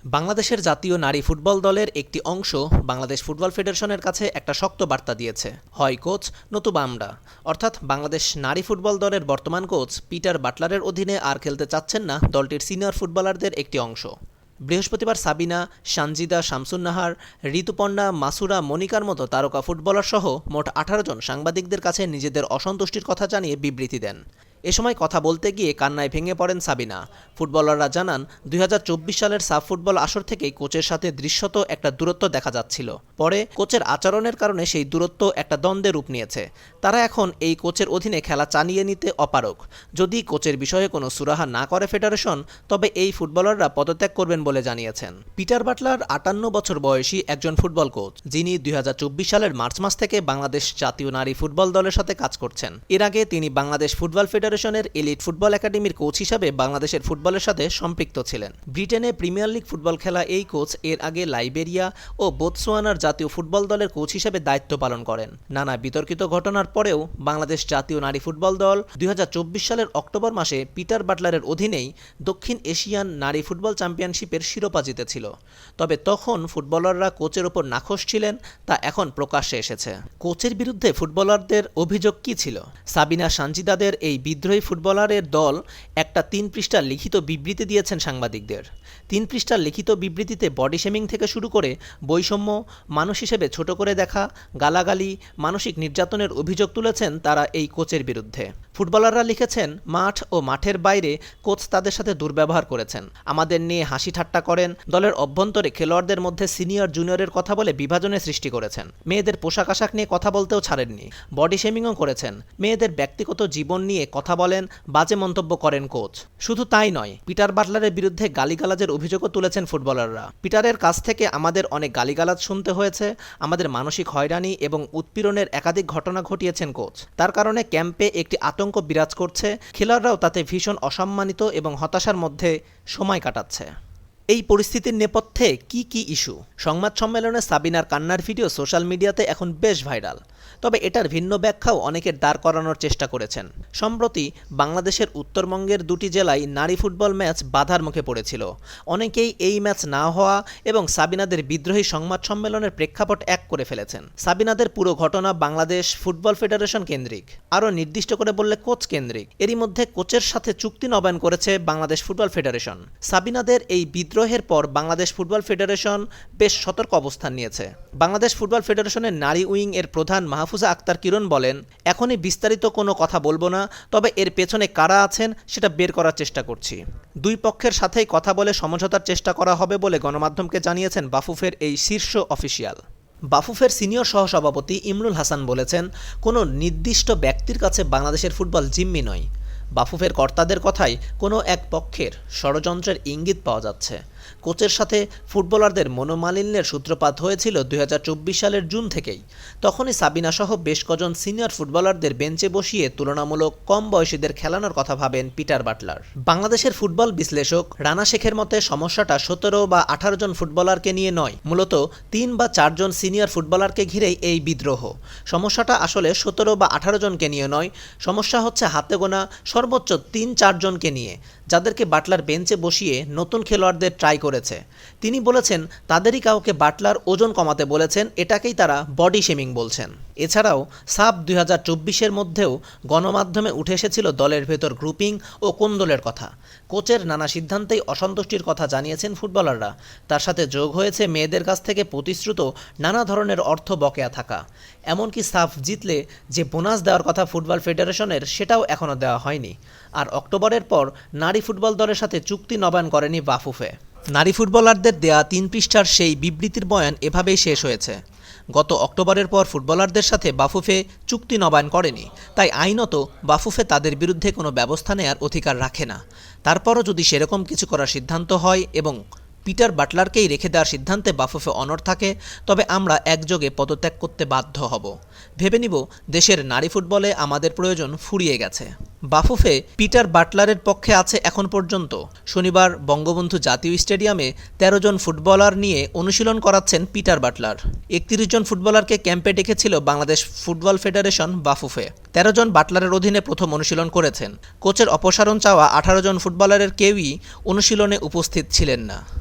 বাংলাদেশের জাতীয় নারী ফুটবল দলের একটি অংশ বাংলাদেশ ফুটবল ফেডারেশনের কাছে একটা শক্ত বার্তা দিয়েছে, হয় কোচ নতুবা আমরা। অর্থাৎ বাংলাদেশ নারী ফুটবল দলের বর্তমান কোচ পিটার বাটলারের অধীনে আর খেলতে চাচ্ছেন না দলটির সিনিয়র ফুটবলারদের একটি অংশ। বৃহস্পতিবার সাবিনা, সানজিদা, শামসুন্নাহার, ঋতুপর্ণা, মাসুরা, মনিকার মতো তারকা ফুটবলার সহ মোট ১৮ জন সাংবাদিকদের কাছে নিজেদের অসন্তুষ্টির কথা জানিয়ে বিবৃতি দেন। এ সময় কথা বলতে গিয়ে কান্নায় ভেঙে পড়েন সাবিনা। ফুটবলাররা জানান, ২০২৪ সালের সাফ ফুটবল আসর থেকেই কোচের সাথে দৃশ্যত একটা দূরত্ব দেখা যাচ্ছিল। পরে কোচের আচরণের কারণে সেই দূরত্ব একটা দ্বন্দ্বে রূপ নিয়েছে। তারা এখন এই কোচের অধীনে খেলা চালিয়ে নিতে অপারগ। যদি কোচের বিষয়ে কোনো সুরাহা না করে ফেডারেশন, তবে এই ফুটবলাররা পদত্যাগ করবেন বলে জানিয়েছেন। পিটার বাটলার ৫৮ বছর বয়সী একজন ফুটবল কোচ, যিনি ২০২৪ সালের মার্চ মাস থেকে বাংলাদেশ জাতীয় নারী ফুটবল দলের সাথে কাজ করছেন। এর আগে তিনি বাংলাদেশ ফুটবল ফেডারেশনের এলিট ফুটবল একাডেমির কোচ হিসাবে বাংলাদেশের ফুটবলের সাথে সম্পৃক্ত ছিলেন। ব্রিটেনে প্রিমিয়ার লিগ ফুটবল খেলা এই কোচ এর আগে লাইবেরিয়া ও বোতসোয়ানার জাতীয় ফুটবল দলের কোচ হিসেবে দায়িত্ব পালন করেন। নানা বিতর্কিত ঘটনার পরেও বাংলাদেশ জাতীয় নারী ফুটবল দল ২০২৪ সালের অক্টোবর মাসে পিটার বাটলারের অধীনেই দক্ষিণ এশিয়ান নারী ফুটবল চ্যাম্পিয়নশিপের শিরোপা জিতেছিল। তবে তখন ফুটবলাররা কোচের ওপর নাখোশ ছিলেন, তা এখন প্রকাশ্যে এসেছে। কোচের বিরুদ্ধে ফুটবলারদের অভিযোগ কী ছিল? সাবিনা, সানজিদাদের এই বিদ্রোহী ফুটবলারের দল একটা ৩ পৃষ্ঠার লিখিত বিবৃতি দিয়েছেন সাংবাদিকদের। ৩ পৃষ্ঠার লিখিত বিবৃতিতে বডি শেমিং থেকে শুরু করে বৈষম্য, মানুষ হিসেবে ছোট করে দেখা, গালাগালি, মানসিক নির্যাতনের অভিযোগ তুলেছেন তারা এই কোচের বিরুদ্ধে। ফুটবলাররা লিখেছেন, মাঠ ও মাঠের বাইরে কোচ তাদের সাথে দুর্ব্যবহার করেছেন, আমাদের নিয়ে হাসি ঠাট্টা করেন, দলের অভ্যন্তরে খেলোয়াড়দের মধ্যে সিনিয়র জুনিয়রের কথা বলে বিভাজনের সৃষ্টি করেছেন, মেয়েদের পোশাক আশাক নিয়ে কথা বলতেও ছাড়েননি, বডি শেমিংও করেছেন, মেয়েদের ব্যক্তিগত জীবন নিয়ে কথা বলেন, বাজে মন্তব্য করেন কোচ। শুধু তাই নয়, পিটার বাটলারের বিরুদ্ধে গালিগালাজের অভিযোগও তুলেছেন ফুটবলাররা। পিটারের কাছ থেকে আমাদের অনেক গালিগালাজ শুনতে হয়েছে, আমাদের মানসিক হয়রানি এবং উৎপীড়নের একাধিক ঘটনা ঘটিয়েছেন কোচ। তার কারণে ক্যাম্পে একটি আতঙ্ক বিরাজ করছে, খেলোয়াড়রাও তাতে ভীষণ অসম্মানিত এবং হতাশার মধ্যে সময় কাটাচ্ছে। এই পরিস্থিতির নেপথ্যে কি ইস্যু? সংবাদ সম্মেলনে সাবিনার কান্নার ভিডিও সোশ্যাল মিডিয়াতে এখন বেশ ভাইরাল। তবে এটার ভিন্ন ব্যাখ্যাও অনেকের দাঁড় করানোর চেষ্টা করেছেন। সম্প্রতি বাংলাদেশের উত্তরবঙ্গের ২টি জেলায় নারী ফুটবল ম্যাচ বাধার মুখে পড়েছিল। অনেকেই এই ম্যাচ না হওয়া এবং সাবিনাদের বিদ্রোহী সংবাদ সম্মেলনের প্রেক্ষাপট এক করে ফেলেছেন। সাবিনাদের পুরো ঘটনা বাংলাদেশ ফুটবল ফেডারেশন কেন্দ্রিক, আরও নির্দিষ্ট করে বললে কোচ কেন্দ্রিক। এরই মধ্যে কোচের সাথে চুক্তি নবায়ন করেছে বাংলাদেশ ফুটবল ফেডারেশন। সাবিনাদের এই বিদ্রোহের পর বাংলাদেশ ফুটবল ফেডারেশন বেশ সতর্ক অবস্থান নিয়েছে। বাংলাদেশ ফুটবল ফেডারেশনের নারী উইং এর প্রধান মাহফুজা আক্তার কিরণ বলেন, এখনই বিস্তারিত কোনো কথা বলবো না, তবে এর পেছনে কারা আছেন সেটা বের করার চেষ্টা করছি। দুই পক্ষের সাথেই কথা বলে সমঝোতার চেষ্টা করা হবে বলে গণমাধ্যমকে জানিয়েছেন বাফুফের এই শীর্ষ অফিসিয়াল। বাফুফের সিনিয়র সহসভাপতি ইমরুল হাসান বলেছেন, কোনো নির্দিষ্ট ব্যক্তির কাছে বাংলাদেশের ফুটবল জিম্মি নয়। বাফুফের কর্তাদের কথায় কোনো এক পক্ষের ষড়যন্ত্রের ইঙ্গিত পাওয়া যাচ্ছে। কোচের সাথে ফুটবলারদের মনোমালিন্যের সূত্রপাত হয়েছিল ২০২৪ সালের জুন থেকেই। তখনই সাবিনা সহ বেশ কজন সিনিয়র ফুটবলারদের বেঞ্চে বসিয়ে তুলনামূলক কম বয়সীদের খেলানোর কথা ভাবেন পিটার বাটলার। বাংলাদেশের ফুটবল বিশ্লেষক রানা শেখের মতে সমস্যাটা ১৭ বা ১৮ জন ফুটবলারকে নিয়ে নয়, মূলত ৩ বা ৪ জন সিনিয়র ফুটবলারকে ঘিরেই এই বিদ্রোহ। সমস্যাটা আসলে ১৭ বা ১৮ জনকে নিয়ে নয়, সমস্যা হচ্ছে হাতে গোনা সর্বোচ্চ ৩-৪ জনকে নিয়ে, যাদেরকে বাটলার বেঞ্চে বসিয়ে নতুন খেলোয়াড়দের ট্রাই করেছে। তিনি বলেছেন, তাদেরই কাউকে বাটলার ওজন কমাতে বলেছেন, এটাকেই তারা বডি শেমিং বলছেন। এছাড়াও সাফ ২০২৪-এর মধ্যেও গণমাধ্যমে উঠে এসেছিল দলের ভেতর গ্রুপিং ও কোন্দলের কথা। কোচের নানা সিদ্ধান্তেই অসন্তুষ্টির কথা জানিয়েছেন ফুটবলাররা। তার সাথে যোগ হয়েছে মেয়েদের কাছ থেকে প্রতিশ্রুত নানা ধরনের অর্থ বকেয়া থাকা। এমনকি সাফ জিতলে যে বোনাস দেওয়ার কথা ফুটবল ফেডারেশনের, সেটাও এখনও দেওয়া হয়নি। আর অক্টোবরের পর নারী ফুটবল দলের সাথে চুক্তি নবায়ন করেনি বাফুফে। নারী ফুটবলারদের দেয়া ৩ পৃষ্ঠার সেই বিবৃতির বয়ান এভাবেই শেষ হয়েছে। গত অক্টোবরের পর ফুটবলারদের সাথে বাফুফে চুক্তি নবায়ন করেনি, তাই আইনত বাফুফে তাদের বিরুদ্ধে কোনো ব্যবস্থা নেয়ার অধিকার রাখে না। তারপরও যদি সেরকম কিছু করার সিদ্ধান্ত হয় এবং পিটার বাটলারকেই রেখে দেওয়ার সিদ্ধান্তে বাফুফে অনড় থাকে, তবে আমরা একযোগে পদত্যাগ করতে বাধ্য হব। ভেবে নিব, দেশের নারী ফুটবলে আমাদের প্রয়োজন ফুরিয়ে গেছে। বাফুফে পিটার বাটলারের পক্ষে আছে এখন পর্যন্ত। শনিবার বঙ্গবন্ধু জাতীয় স্টেডিয়ামে ১৩ জন ফুটবলার নিয়ে অনুশীলন করাচ্ছেন পিটার বাটলার। ৩১ জন ফুটবলারকে ক্যাম্পে ডেকেছিল বাংলাদেশ ফুটবল ফেডারেশন বাফুফে। ১৩ জন বাটলারের অধীনে প্রথম অনুশীলন করেছেন। কোচের অপসারণ চাওয়া ১৮ জন ফুটবলারের কেউই অনুশীলনে উপস্থিত ছিলেন না।